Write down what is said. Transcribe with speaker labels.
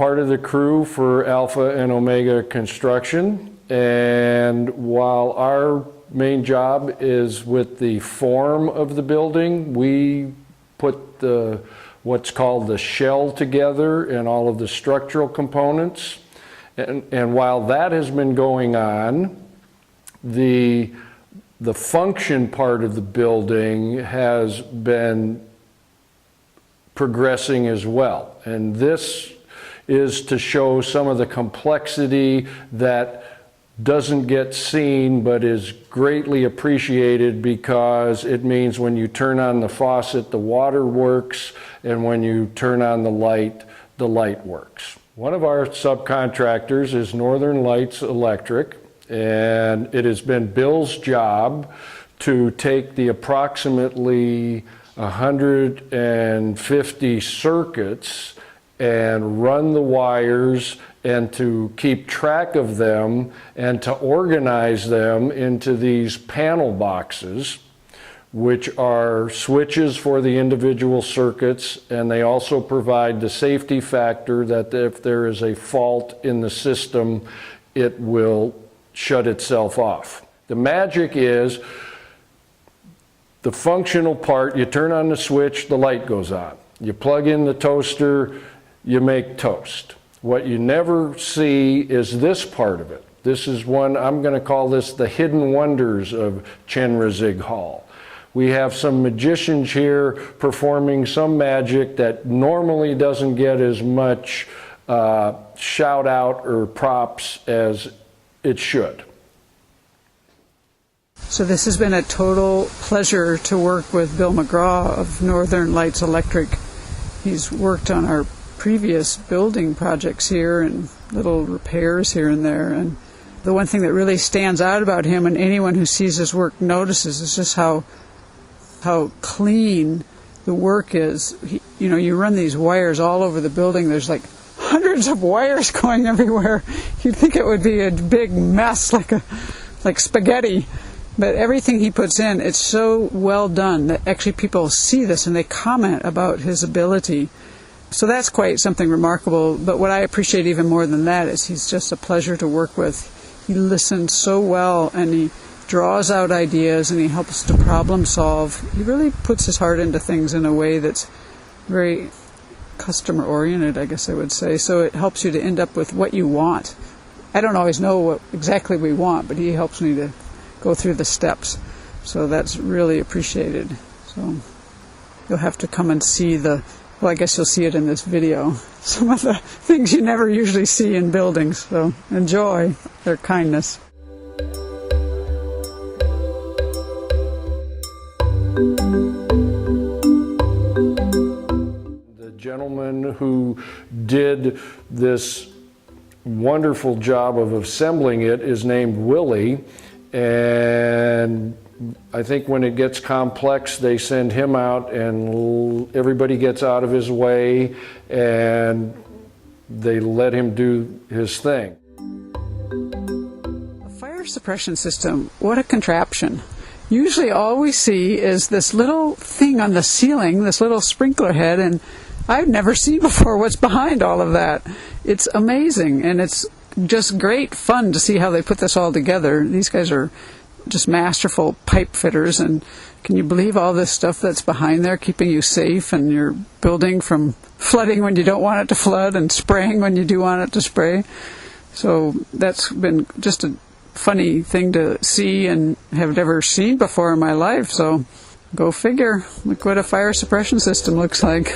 Speaker 1: part of the crew for Alpha and Omega Construction, and while our main job is with the form of the building, we put what's called the shell together and all of the structural components. And while that has been going on, the function part of the building has been progressing as well. And this is to show some of the complexity that doesn't get seen but is greatly appreciated, because it means when you turn on the faucet, the water works, and when you turn on the light works. One of our subcontractors is Northern Lights Electric, and it has been Bill's job to take the approximately 150 circuits and run the wires and to keep track of them and to organize them into these panel boxes, which are switches for the individual circuits, and they also provide the safety factor that if there is a fault in the system, it will shut itself off. The magic is the functional part. You turn on the switch, the light goes on. You plug in the toaster, you make toast. What you never see is this part of it. This is one, I'm going to call this the hidden wonders of Chenrezig Hall. We have some magicians here performing some magic that normally doesn't get as much shout out or props as it should.
Speaker 2: So this has been a total pleasure to work with Bill McGraw of Northern Lights Electric. He's worked on our previous building projects here and little repairs here and there. And the one thing that really stands out about him, and anyone who sees his work notices, is just how clean the work is. You run these wires all over the building. There's like hundreds of wires going everywhere. You'd think it would be a big mess, like spaghetti. But everything he puts in, it's so well done that actually people see this and they comment about his ability. So that's quite something remarkable. But what I appreciate even more than that is he's just a pleasure to work with. He listens so well, and he draws out ideas, and he helps to problem solve. He really puts his heart into things in a way that's very customer oriented, I guess I would say. So it helps you to end up with what you want. I don't always know what exactly we want, but he helps me to go through the steps. So that's really appreciated. So you'll have to come and see well, I guess you'll see it in this video. Some of the things you never usually see in buildings. So enjoy their kindness.
Speaker 1: The gentleman who did this wonderful job of assembling it is named Willie, and I think when it gets complex, they send him out and everybody gets out of his way and they let him do his thing.
Speaker 2: A fire suppression system, what a contraption. Usually all we see is this little thing on the ceiling, this little sprinkler head, and I've never seen before what's behind all of that. It's amazing, and it's just great fun to see how they put this all together. These guys are just masterful pipe fitters, and can you believe all this stuff that's behind there, keeping you safe and your building from flooding when you don't want it to flood and spraying when you do want it to spray. So that's been just a funny thing to see and have never seen before in my life. So go figure. Look what a fire suppression system looks like.